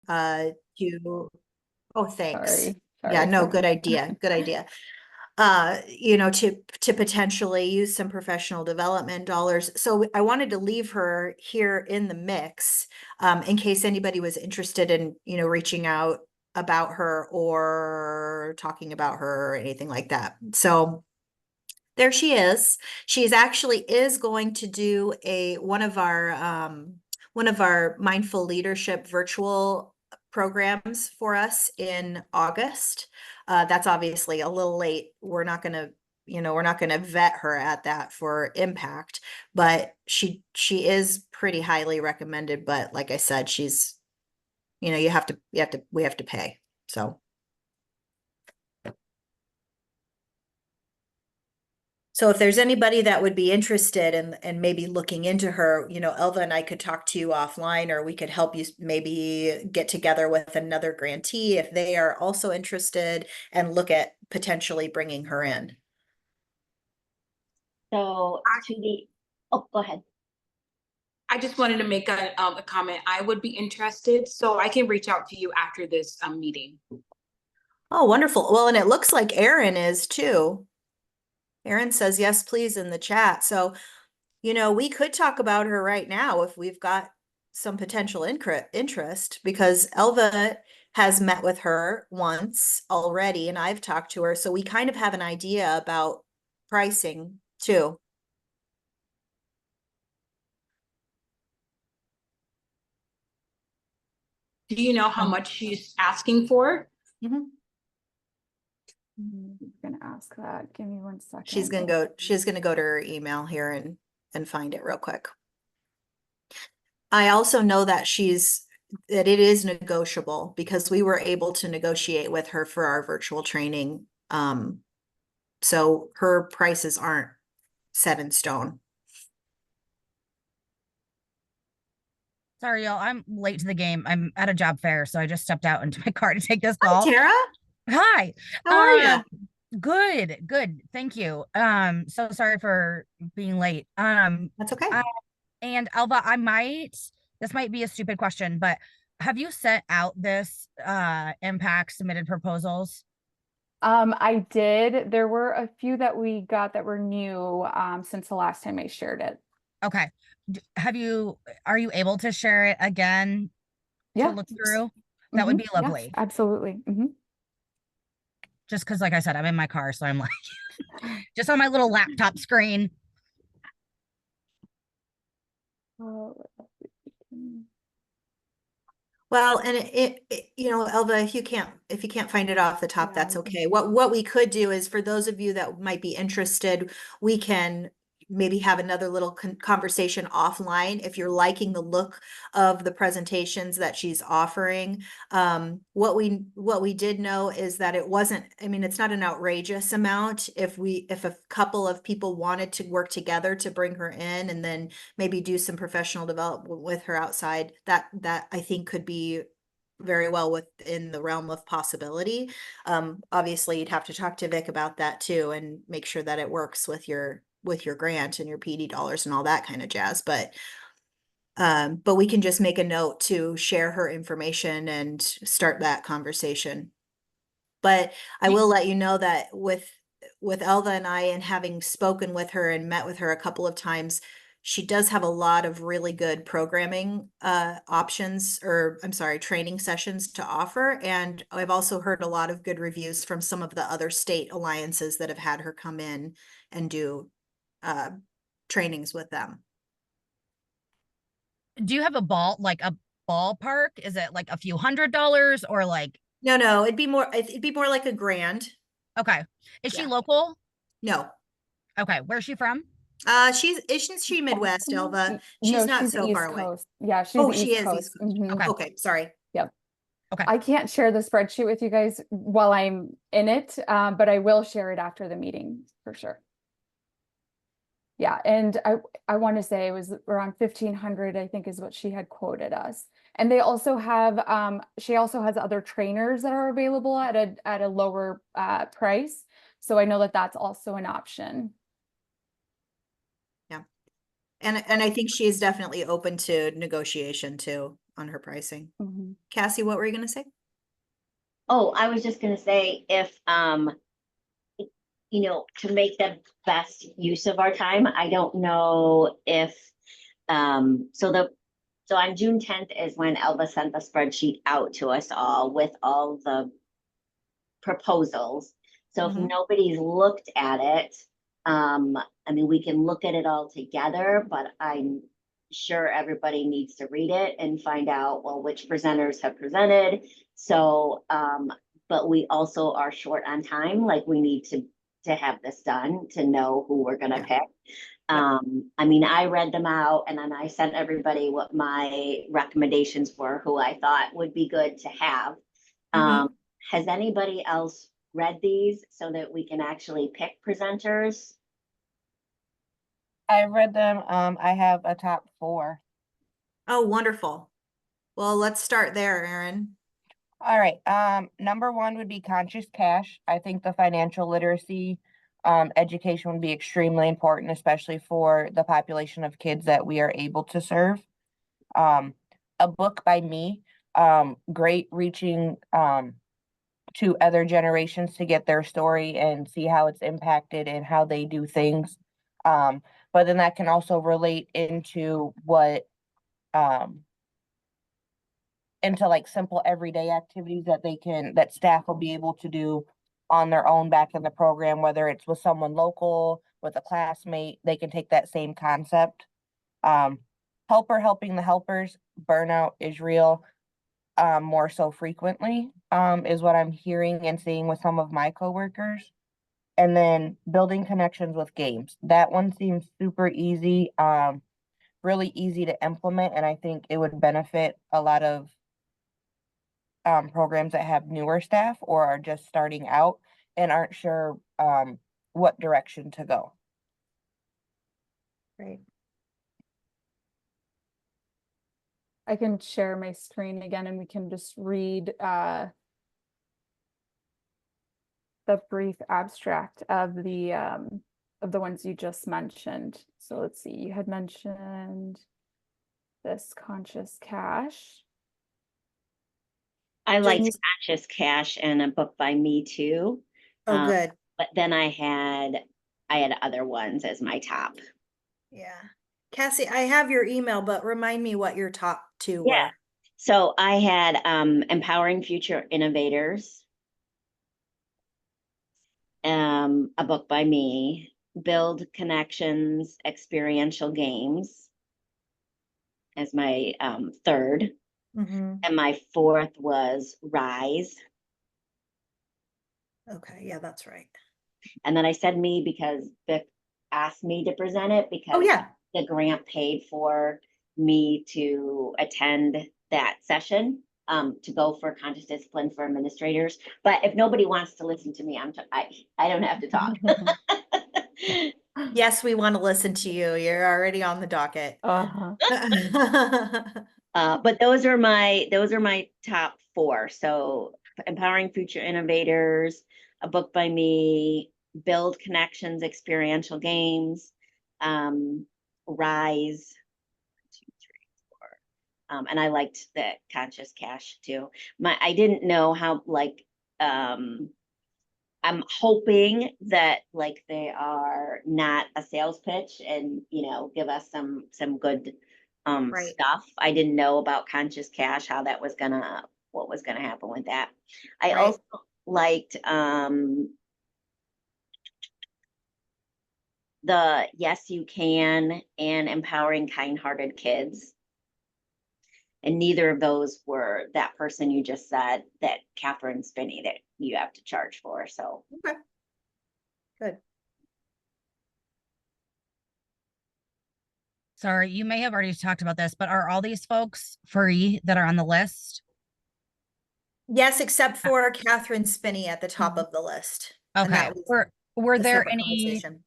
to, oh, thanks. Sorry. Yeah, Sorry. no, good idea. Good idea. To potentially use some professional development dollars. So I wanted to leave her here in the mix, in case anybody was interested in, reaching out about her or talking about her or anything like that. So there she is. She's actually is going to do one of our mindful leadership virtual programs for us in August. That's obviously a little late. We're not gonna vet her at that for impact, but she is pretty highly recommended. But like I said, she's, we have to pay. So if there's anybody that would be interested in and maybe looking into her, Elva and I could talk to you offline, or we could help you maybe get together with another grantee if they are also interested and look at potentially bringing her in. So oh, go ahead. I just wanted to make a comment. I would be interested, so I can reach out to you after this meeting. Oh, wonderful. Well, and it looks like Erin is too. Erin says, yes, please in the chat. So, we could talk about her right now if we've got some potential interest, because Elva has met with her once already and I've talked to her. So we kind of have an idea about pricing too. Do you know how much she's asking for? Mhm. I'm gonna ask that. Give me 1 second. She's gonna go to her email here and find it real quick. I also know that that it is negotiable because we were able to negotiate with her for our virtual training. So her prices aren't set in stone. Sorry, y'all. I'm late to the game. I'm at a job fair, so I just stepped out into my car to take this call. Hi, Tara. Hi. How are you? Good. Thank you. So sorry for being late. That's okay. And Elva, this might be a stupid question, but have you sent out this impact submitted proposals? I did. There were a few that we got that were new since the last time I shared it. Okay. Are you able to share it again to look through? That would be lovely. Yes, absolutely. Just because, like I said, I'm in my car, so I'm like just on my little laptop screen. Well, and Elva, if you can't find it off the top, that's okay. What we could do is, for those of you that might be interested, we can maybe have another little conversation offline if you're liking the look of the presentations that she's offering. What we did know is that it's not an outrageous amount. If a couple of people wanted to work together to bring her in and then maybe do some professional development with her outside, that I think could be very well within the realm of possibility. Obviously you'd have to talk to Vic about that too and make sure that it works with your grant and your PD dollars and all that kind of jazz. But we can just make a note to share her information and start that conversation. But I will let you know that with Elva and I, and having spoken with her and met with her a couple of times, she does have a lot of really good programming options, or I'm sorry, training sessions to offer. And I've also heard a lot of good reviews from some of the other state alliances that have had her come in and do trainings with them. Do you have a ballpark? Is it like a few $100 or like? No, it'd be more like a grand. Okay. Is she local? No. Okay. Where's she from? Isn't she Midwest, Elva? She's not so far away. Yeah, she's she is East Coast. Okay. Okay, sorry. Yep. Okay. I can't share the spreadsheet with you guys while I'm in it, but I will share it after the meeting for sure. Yeah, and I want to say it was around 1,500, I think, is what she had quoted us. And they also have she also has other trainers that are available at a lower price. So I know that that's also an option. Yeah. And I think she is definitely open to negotiation too. on her pricing. Mhm. Cassie, what were you gonna say? Oh, I was just gonna say if, to make the best use of our time, I don't know if, so on June 10th is when Elva sent the spreadsheet out to us all with all the proposals. So if Mhm. nobody's looked at it, I mean, we can look at it all together, but I'm sure everybody needs to read it and find out, well, which presenters have presented. So, but we also are short on time, like we need to have this done to know who we're gonna Yeah. pick. I mean, I read them out and then I sent everybody what my recommendations were, who I thought would be good to have. Mhm. Has anybody else read these so that we can actually pick presenters? I read them. I have a top 4. Oh, wonderful. Well, let's start there, Erin. All right. Number 1 would be Conscious Cash. I think the financial literacy education would be extremely important, especially for the population of kids that we are able to serve. A book by me, great reaching to other generations to get their story and see how it's impacted and how they do things. But then that can also relate into into like simple everyday activities that staff will be able to do on their own back in the program, whether it's with someone local, with a classmate, they can take that same concept. Helper helping the helpers, burnout is real, more so frequently, is what I'm hearing and seeing with some of my coworkers. And then building connections with games. That one seems super easy, really easy to implement, and I think it would benefit a lot of programs that have newer staff or are just starting out and aren't sure what direction to go. Great. I can share my screen again and we can just read the brief abstract of the ones you just mentioned. So let's see, you had mentioned this Conscious Cash. I liked James- Conscious Cash and a book by me too. Oh, good. But then I had other ones as my top. Yeah. Cassie, I have your email, but remind me what your top 2 Yeah. were. So I had Empowering Future Innovators, a book by me, Build Connections, Experiential Games as my third. Mhm. And my fourth was Rise. Okay, yeah, that's right. And then I said me because Vic asked me to present it Oh, because yeah. the grant paid for me to attend that session, to go for conscious discipline for administrators. But if nobody wants to listen to me, I don't have to talk. Yes, we want to listen to you. You're already on the docket. Uh-huh. But those are my top 4. So Empowering Future Innovators, a book by me, Build Connections, Experiential Games, Rise, 2, 3, 4. And I liked the Conscious Cash too. I didn't know how, like, I'm hoping that like they are not a sales pitch and give us some good Right. stuff. I didn't know about Conscious Cash, how that was what was gonna happen with that. I Right. also liked the Yes You Can and Empowering Kind-Hearted Kids. And neither of those were that person you just said, that Catherine Spinney, that you have to charge for. So Okay. Good. Sorry, you may have already talked about this, but are all these folks free that are on the list? Yes, except for Catherine Spinney at the top of the list. And Okay. that was Were a there separate any conversation.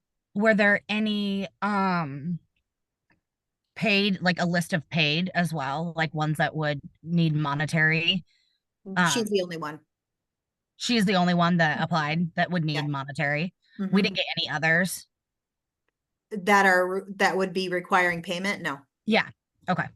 paid, like a list of paid as well, like ones that would need monetary? She's the only one. She's the only one that applied that would Yeah. need monetary. We Mhm. didn't get any others. That would be requiring payment? No. Yeah. Okay.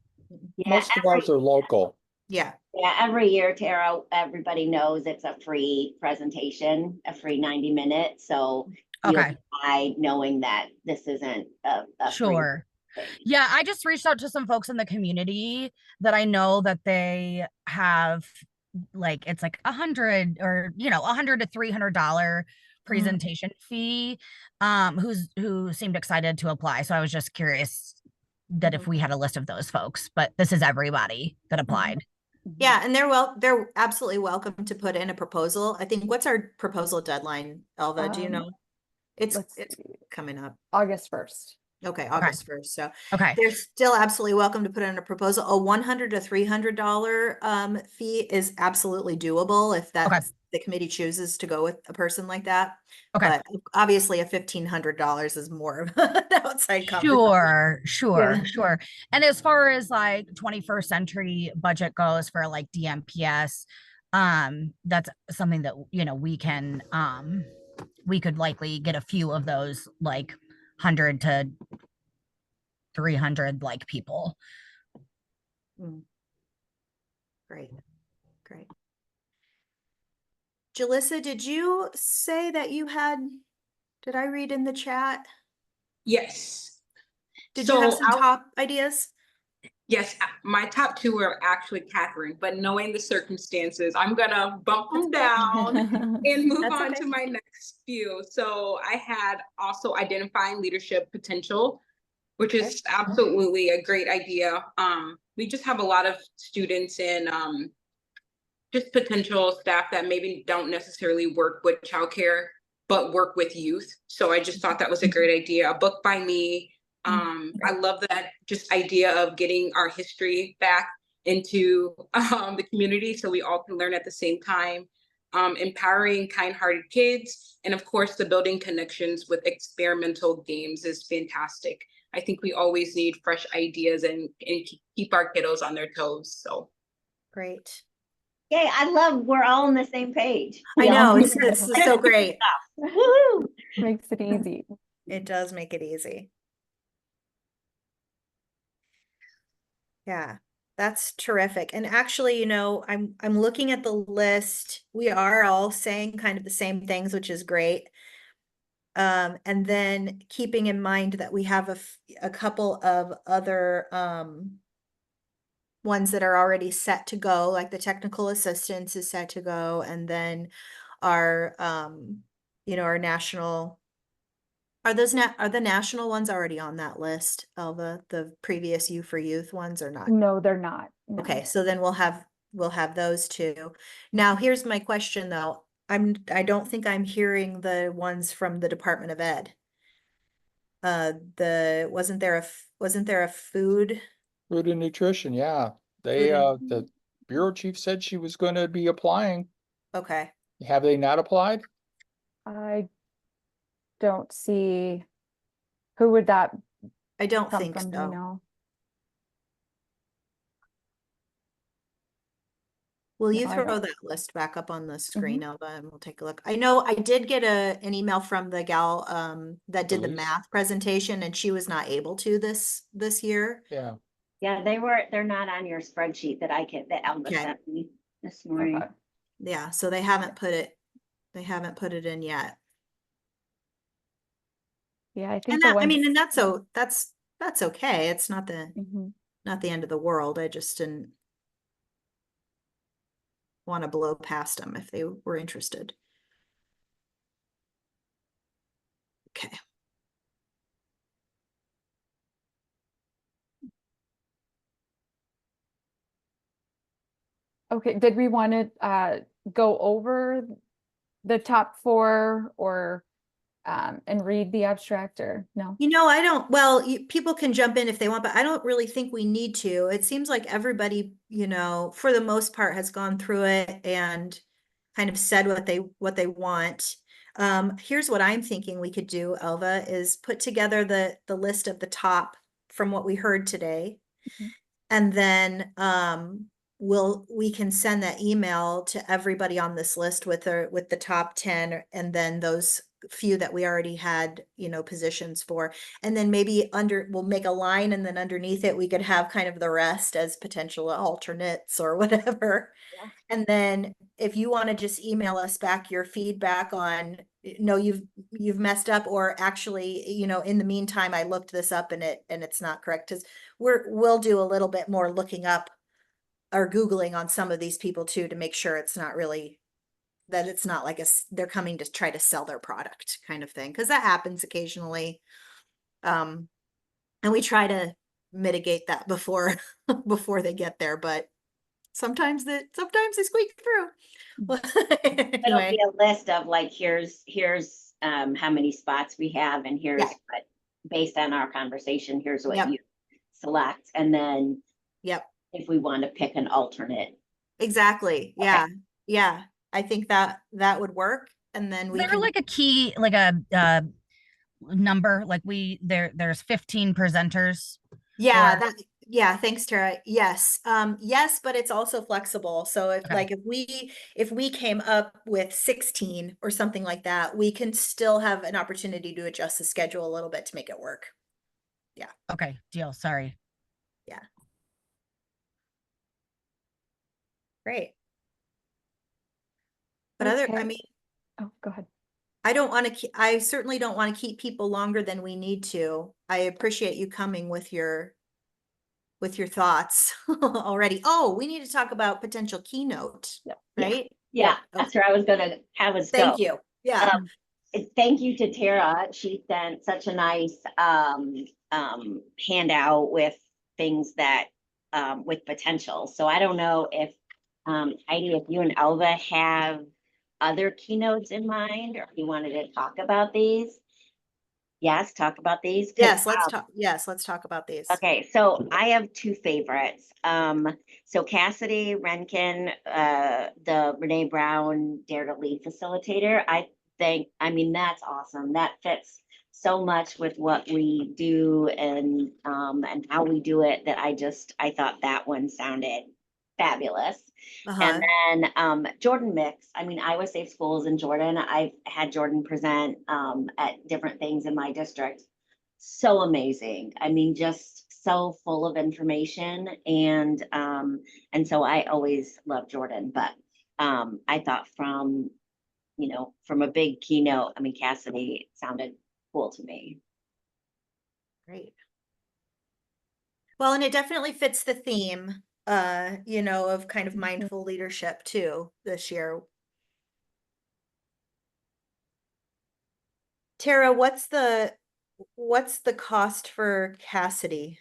Yeah, Most of ours are local. Yeah, every year, Tara, everybody knows it's a free presentation, a free 90 minute, so you'll Okay, decide knowing that this isn't a free sure. thing. Yeah, I just reached out to some folks in the community that I know that they have like it's like 100 or $100 to $300 presentation fee, who seemed excited to apply. So I was just curious that if we had a list of those folks, but this is everybody that applied. yeah, and they're absolutely welcome to put in a proposal. I think, what's our proposal deadline, Elva? Do you know? It's let's it's see. coming up. August 1st. Okay, August 1st. So Okay, they're still absolutely welcome to put in a proposal. A $100 to $300 fee is absolutely doable if that's the committee chooses to go with a person like that. okay. But obviously a $1,500 is more of an outside conversation. Sure. And as far as like 21st century budget goes for like DMPS, that's something that we could likely get a few of those like 100 to 300 like people. Great. Jalissa, did you say that did I read in the chat? Yes. Did you have some I'll- top ideas? Yes, my top two were actually Catherine, but knowing the circumstances, I'm gonna bump them down and move That's on okay. to my next few. So I had also identifying leadership potential, which is absolutely a great idea. We just have a lot of students and just potential staff that maybe don't necessarily work with childcare, but work with youth. So I just thought that was a great idea. A book by me. I love that just idea of getting our history back into the community so we all can learn at the same time. Empowering kind-hearted kids, and of course the building connections with experimental games is fantastic. I think we always need fresh ideas and keep our kiddos on their toes. So Great. Yay, we're all on the same page. I know, it's so great. Woohoo! Makes it easy. It does make it easy. Yeah, that's terrific. And actually, I'm looking at the list. We are all saying kind of the same things, which is great. And then keeping in mind that we have a couple of other ones that are already set to go, like the technical assistance is set to go, and then our our national. Are the national ones already on that list, Elva? The previous U for Youth ones or not? No, they're not. No. Okay, so then we'll have those two. Now, here's my question though. I don't think I'm hearing the ones from the Department of Ed. Wasn't there a food? Food and nutrition, yeah. The bureau chief said she was going to be applying. Okay, Have they not applied? I don't see, who would that I don't come think from, do you so. know? Will you No, I throw don't. that list back up on the screen, Elva, and we'll take a look. I know I did get an email from the gal that did the Elise? math presentation, and she was not able to this year. Yeah. Yeah, they're not on your spreadsheet that Elva Okay. sent me this morning. Okay. Yeah, so they haven't put it in yet. Yeah, I think And the that, I mean, ones- and that's okay. It's not the Mhm. end of the world. I just didn't want to blow past them if they were interested. Okay. Okay, did we want to go over the top four or and read the abstract, or no? I don't, well, people can jump in if they want, but I don't really think we need to. It seems like everybody, for the most part has gone through it and kind of said what they want. Here's what I'm thinking we could do, Elva, is put together the list of the top from what we heard today. Mhm. And then we can send that email to everybody on this list with the top 10, and then those few that we already had, you know, positions for. And then maybe we'll make a line, and then underneath it, we could have kind of the rest as potential alternates or whatever. Yeah. And then if you want to just email us back your feedback on, no, you've messed up, or actually, you know, in the meantime, I looked this up and it's not correct, because we'll do a little bit more looking up or Googling on some of these people too, to make sure it's not really, that it's not like they're coming to try to sell their product kind of thing. Cause that happens occasionally. And we try to mitigate that before, before they get there, but sometimes they squeak through. It'll Anyway, be a list of like, here's how many spots we have, and here's Yeah. what, based on our conversation, here's what Yep. you select, and then yep, if we want to pick an alternate. exactly. Yeah. Yeah. I think that would work. And then we Is there can, like a key, like a number, like there's 15 presenters? yeah, or- yeah, thanks, Tara. Yes. Yes, but it's also flexible. So if Okay. like, if we came up with 16 or something like that, we can still have an opportunity to adjust the schedule a little bit to make it work. Okay, deal, sorry. Great. But I Okay. mean, Oh, go ahead. I certainly don't want to keep people longer than we need to. I appreciate you coming with your thoughts already. Oh, we need to talk about potential keynote, Yep. right? Yeah, Yeah, that's where I was gonna have us go. Thank you. Yeah. Thank you to Tara. She sent such a nice handout with things that with potential. So I don't know if Heidi, if you and Elva have other keynotes in mind, or if you wanted to talk about these. Yes, talk about these. 'Cause, Yes, let's talk about these. okay, so I have two favorites. So Cassidy Rankin, the Brene Brown Dare to Lead facilitator, I mean, that's awesome. That fits so much with what we do and how we do it, that I thought that one sounded fabulous. Uh-huh. And then Jordan Mix, I mean, Iowa Safe Schools in Jordan, I've had Jordan present at different things in my district. So amazing. I mean, just so full of information, and so I always love Jordan, but I thought from a big keynote, I mean, Cassidy sounded cool to me. Great. Well, and it definitely fits the theme, you know, of kind of mindful leadership too this year. Tara, what's the cost for Cassidy?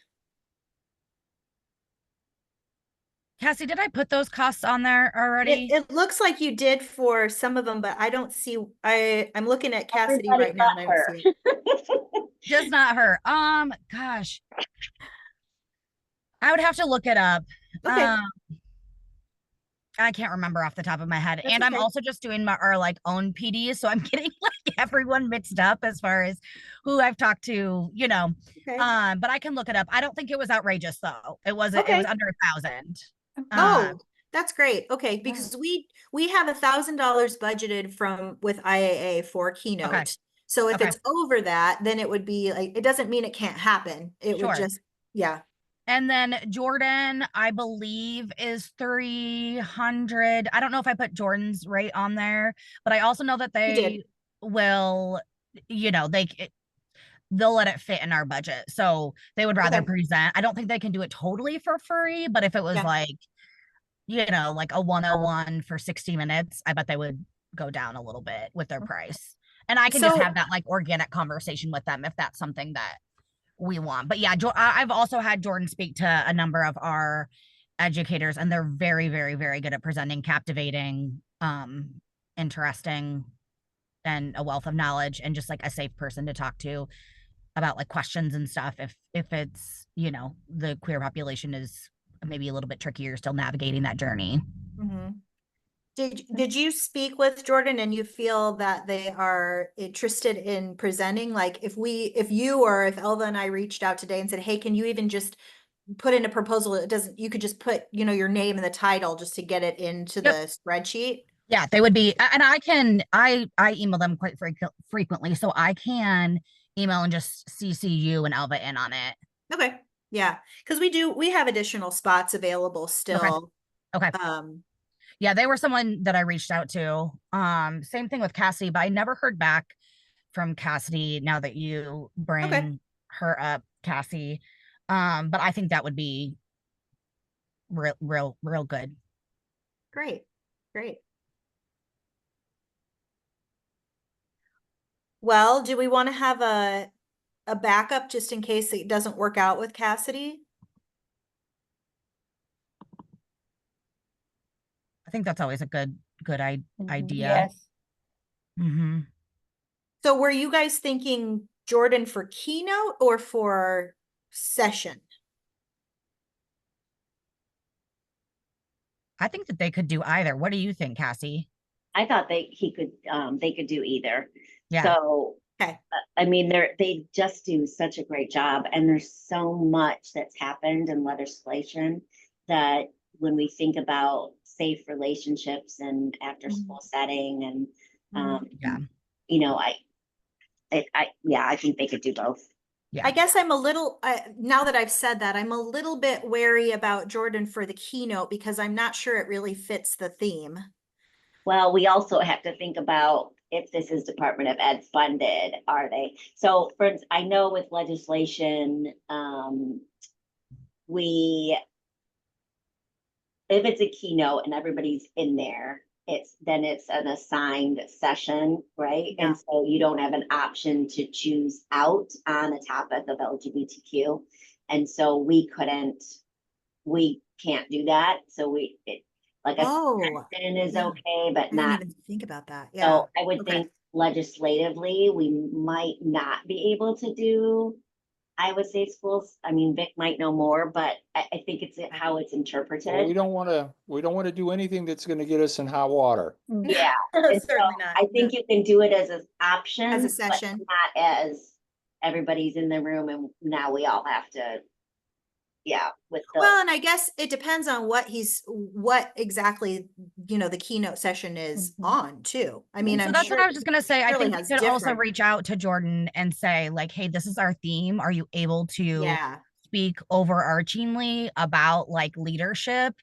Cassie, did I put those costs on there already? It looks like you did for some of them, but I don't see, I'm looking at Cassidy Everybody right now and but I don't her. see it. Just not her. Gosh. I would have to look it up. Okay. I can't remember off the top of my head. That's And I'm okay. also just doing our like own PDs. So I'm getting like everyone mixed up as far as who I've talked to, Okay. but I can look it up. I don't think it was outrageous though. It was Okay. under 1,000. Oh, that's great. Okay, because we have $1,000 budgeted with IAA for keynote. So if Okay. it's over that, then it would be like, it doesn't mean it can't happen. It would Sure. just, yeah. And then Jordan, I believe, is 300. I don't know if I put Jordan's rate on there, but I also know that You did. they will, they'll let it fit in our budget. So they would rather Okay. present. I don't think they can do it totally for free, but if it was Yeah. like, like a 101 for 60 minutes, I bet they would go down a little bit with their price. And I can just So- have that like organic conversation with them if that's something that we want. But yeah, I've also had Jordan speak to a number of our educators, and they're very, very, very good at presenting, captivating, interesting, and a wealth of knowledge, and just like a safe person to talk to about like questions and stuff. If it's, the queer population is maybe a little bit trickier still navigating that journey. Mhm. Did you speak with Jordan and you feel that they are interested in presenting? Like if you or if Elva and I reached out today and said, hey, can you even just put in a proposal, it doesn't, you could just put, you know, your name and the title just to get it into Yep. the spreadsheet? Yeah, they would be, and I email them quite frequently, so I can email and just CC you and Alva in on it. Okay, yeah, because we have additional spots available still. Okay. Yeah, they were someone that I reached out to. Same thing with Cassidy, but I never heard back from Cassidy now that you bring her up, Cassie. But I think that would be real good. Great, great. Well, do we want to have a backup just in case it doesn't work out with Cassidy? I think that's always a good idea. Yes. Mm-hmm. So were you guys thinking Jordan for keynote or for session? I think that they could do either. What do you think, Cassie? I thought they could do either. Yeah. So, Okay. I mean, they just do such a great job, and there's so much that's happened in legislation that when we think about safe relationships and after school setting and, Yeah. you know, I think they could do both. Yeah. I guess I'm a little, now that I've said that, I'm a little bit wary about Jordan for the keynote because I'm not sure it really fits the theme. Well, we also have to think about if this is Department of Ed funded, are they? So for instance, I know with legislation, if it's a keynote and everybody's in there, it's an assigned session, right? Yeah. And so you don't have an option to choose out on a topic of LGBTQ. And so we can't do that. So like a session is yeah. okay, but I didn't not. even think about that. Yeah. So I would Okay. think legislatively, we might not be able to do Iowa State schools. I mean, Vic might know more, but I think it's how it's Well, interpreted. we don't want to do anything that's going to get us in hot water. Yeah. And so Certainly not. I think you can do it as an option. As a but session. Not as everybody's in the room and now we all have to, with the. Well, and I guess it depends on what exactly, you know, the keynote session is on too. I mean, So I'm that's sure. what I was just gonna say. I surely think we has could also different- reach out to Jordan and say, like, hey, this is our theme. Are you able to Yeah. speak overarchingly about like leadership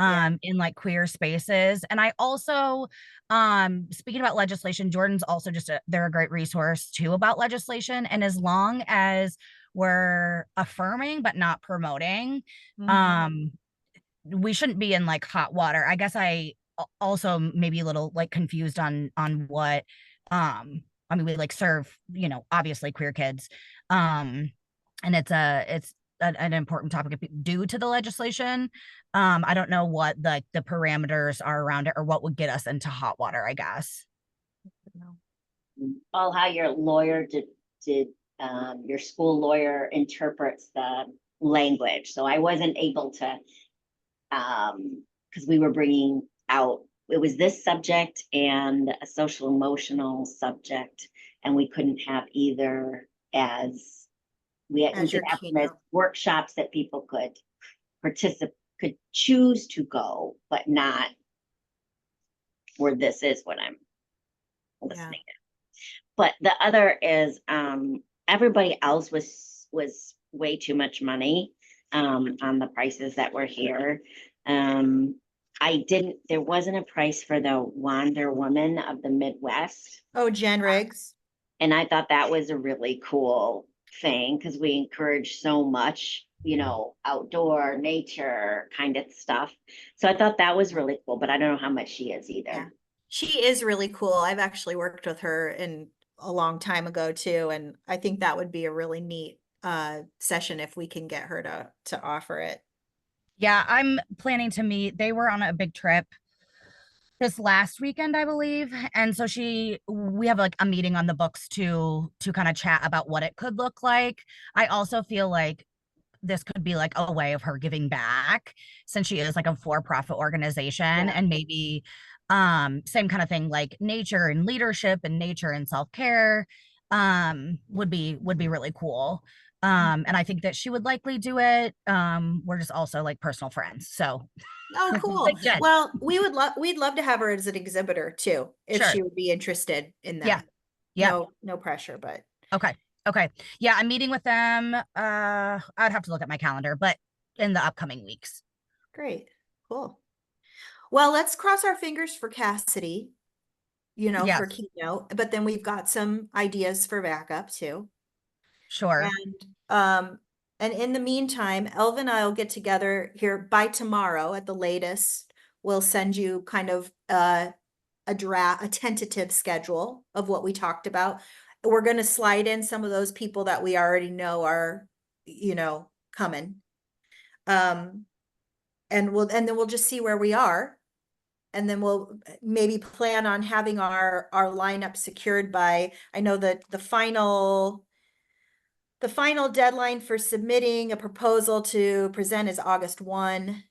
in like queer spaces? And I also speaking about legislation, Jordan's also they're a great resource too about legislation. And as long as we're affirming but not promoting, we shouldn't be in like hot water. I guess I also maybe a little like confused on what I mean, we like serve, you know, obviously queer kids, and it's an important topic due to the legislation. I don't know what the parameters are around it or what would get us into hot water, I guess. Well, how your lawyer did your school lawyer interprets the language. So I wasn't able to, because we were bringing out, it was this subject and a social emotional subject, and we couldn't have either as we As could your have them as keynote. workshops that people could could choose to go, but not where this is what I'm listening to. But the other is everybody else was way too much money on the prices that were here. There wasn't a price for the Wonder Woman of the Midwest. Oh, Jen Riggs. And I thought that was a really cool thing because we encourage so much, you know, outdoor nature kind of stuff. So I thought that was really cool, but I don't know how much she is either. Yeah. She is really cool. I've actually worked with her in a long time ago too, and I think that would be a really neat session if we can get her to offer it. Yeah, I'm planning to meet. They were on a big trip this last weekend, I believe. And so we have like a meeting on the books to kind of chat about what it could look like. I also feel like this could be like a way of her giving back since she is like a for-profit organization, and maybe same kind of thing, like nature and leadership and nature and self-care would be really cool. And I think that she would likely do it. We're just also like personal friends. So Oh, cool. Like Jen. Well, we'd love to have her as an exhibitor too, if Sure. she would be interested in Yeah. that. Yeah. No pressure, but Okay. Okay. Yeah, I'm meeting with them. I'd have to look at my calendar, but in the upcoming weeks. great. Cool. Well, let's cross our fingers for Cassidy, for Yes, keynote, but then we've got some ideas for backup too. sure. And in the meantime, Elva and I will get together here by tomorrow at the latest. We'll send you kind of a tentative schedule of what we talked about. We're going to slide in some of those people that we already know are, coming. And then we'll just see where we are. And then we'll maybe plan on having our lineup secured by, I know that the final deadline for submitting a proposal to present is August 1.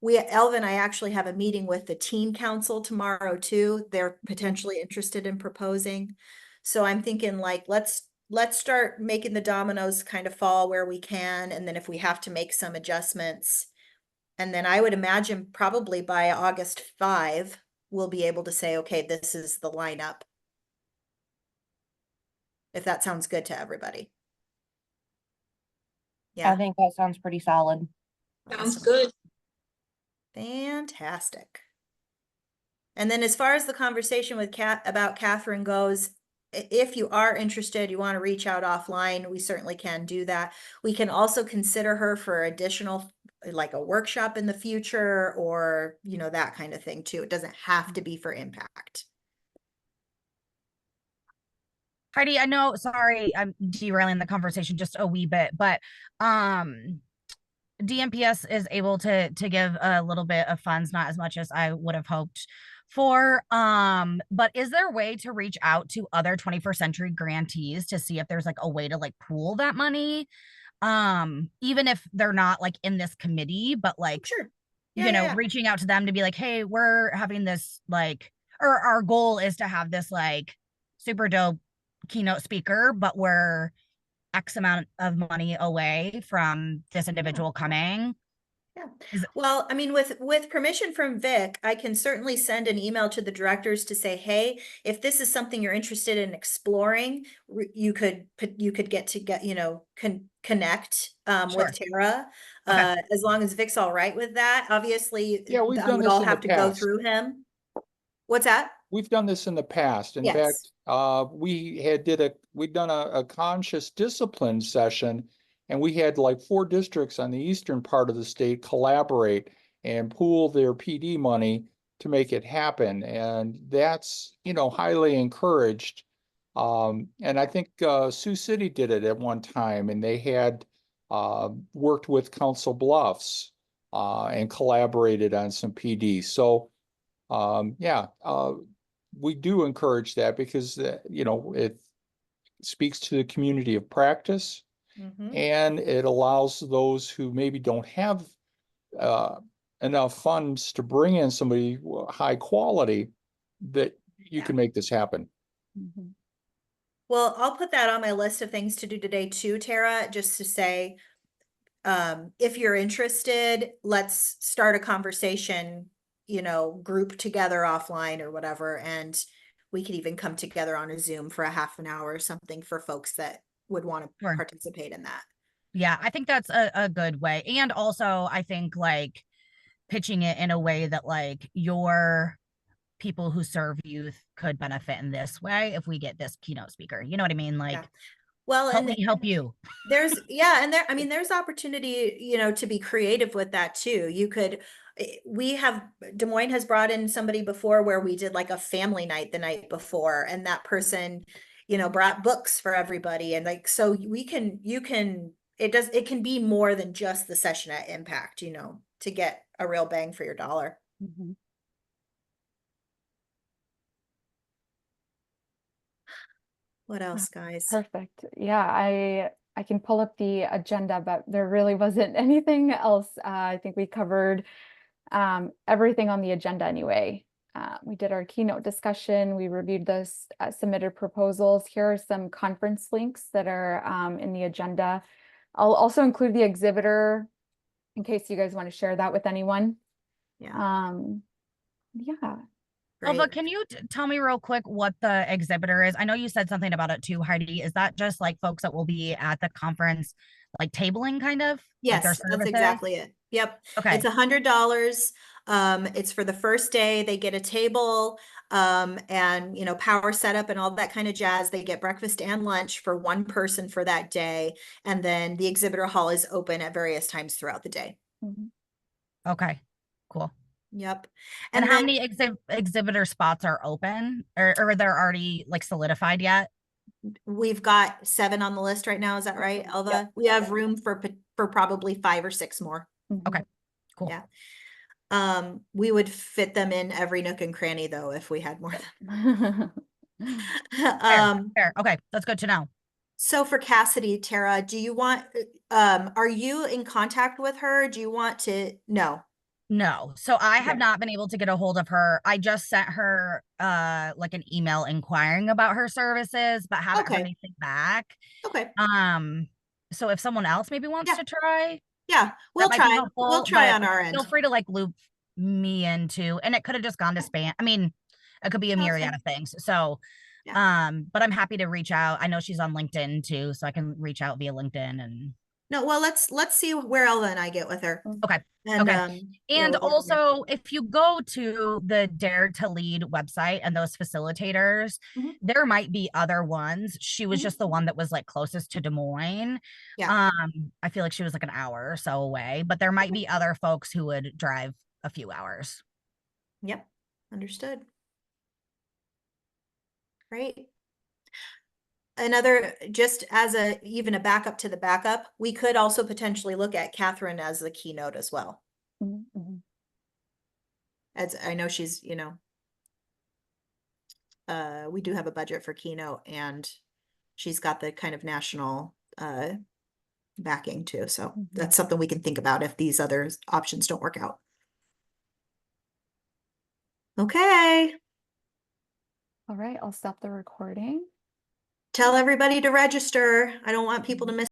Elva and I actually have a meeting with the teen council tomorrow too. They're potentially interested in proposing. So I'm thinking like, let's start making the dominoes kind of fall where we can. And then if we have to make some adjustments, and then I would imagine probably by August 5, we'll be able to say, okay, this is the lineup. If that sounds good to everybody. I Yeah. think that sounds pretty solid. Sounds Awesome. good. Fantastic. And then as far as the conversation with about Catherine goes, if you are interested, you want to reach out offline, we certainly can do that. We can also consider her for additional, like a workshop in the future or, that kind of thing too. It doesn't have to be for impact. Heidi, I know, sorry, I'm derailing the conversation just a wee bit, but DMPS is able to give a little bit of funds, not as much as I would have hoped for. But is there a way to reach out to other 21st century grantees to see if there's like a way to like pool that money? Even if they're not like in this committee, but like, Sure. Reaching out to them to be like, hey, we're having this like, or our goal is to have this like super dope keynote speaker, but we're X amount of money away from this individual coming. Yeah. Well, I mean, with permission from Vic, I can certainly send an email to the directors to say, hey, if this is something you're interested in exploring, you could connect Sure. with Tara. Okay. As long as Vic's all right with that. Obviously, Yeah, we've that done would this all in the have to go past. through him. What's that? We've done this in the past. In Yes. fact, we'd done a conscious discipline session, and we had like 4 districts on the eastern part of the state collaborate and pool their PD money to make it happen. And that's, highly encouraged. And I think Sioux City did it at one time, and they had worked with Council Bluffs and collaborated on some PD. So we do encourage that because, it speaks to the community of practice, and it allows those who maybe don't have enough funds to bring in somebody high quality that you can make this happen. Well, I'll put that on my list of things to do today too, Tara, just to say, if you're interested, let's start a conversation, group together offline or whatever. And we could even come together on a Zoom for a half an hour or something for folks that would want to Sure. participate in that. Yeah, I think that's a good way. And also I think like pitching it in a way that like your people who serve youth could benefit in this way if we get this keynote speaker. You know what I mean? Like, well, help me help you. There's opportunity, to be creative with that too. Des Moines has brought in somebody before where we did like a family night the night before, and that person, brought books for everybody. And like, so it can be more than just the session at Impact, to get a real bang for your dollar. What else, guys? Perfect. Yeah, I can pull up the agenda, but there really wasn't anything else. I think we covered everything on the agenda anyway. We did our keynote discussion. We reviewed those submitted proposals. Here are some conference links that are in the agenda. I'll also include the exhibitor in case you guys want to share that with anyone. Yeah, Yeah. Elva, great. can you tell me real quick what the exhibitor is? I know you said something about it too, Heidi. Is that just like folks that will be at the conference, like tabling kind of? Like their Yes, that's services? exactly it. Yep. Okay, It's $100. It's for the first day. They get a table, and power setup and all that kind of jazz. They get breakfast and lunch for one person for that day. And then the exhibitor hall is open at various times throughout the day. Mhm. okay, cool. Yep. And And how then many exhibitor spots are open or they're already like solidified yet? we've got 7 on the list right now. Is that right, Elva? We have room for probably 5 or 6 more. Okay, cool. Yeah. We would fit them in every nook and cranny though, if we had more. Fair, fair. Okay, that's good to know. So for Cassidy, Tara, do you want, are you in contact with her? Do you want to, no? No. So I have Okay. not been able to get a hold of her. I just sent her like an email inquiring about her services, but haven't heard Okay. anything back. Okay, So if someone else maybe wants Yeah. to try, yeah, we'll that might be try. We'll helpful, try but on our end. feel free to like loop me into, and it could have just gone to spam. I mean, it could be a That's myriad fine. of things. So but I'm happy to reach out. I know she's on LinkedIn too, so I can reach out via LinkedIn and No, well, let's see where Elva and I get with her. okay. And, Okay. yeah, And we'll go from there. also, if you go to the Dare to Lead website and those facilitators, Mhm. there might be other ones. She was Mhm. just the one that was like closest to Des Moines. Yeah. I feel like she was like an hour or so away, but there might be other folks who would drive a few hours. Yep, understood. Great. Another, just as even a backup to the backup, we could also potentially look at Catherine as the keynote as well. Mhm. As I know she's, we do have a budget for keynote and she's got the kind of national backing too. So Mhm. that's something we can think about if these other options don't work out. Okay, All right, I'll stop the recording. tell everybody to register. I don't want people to miss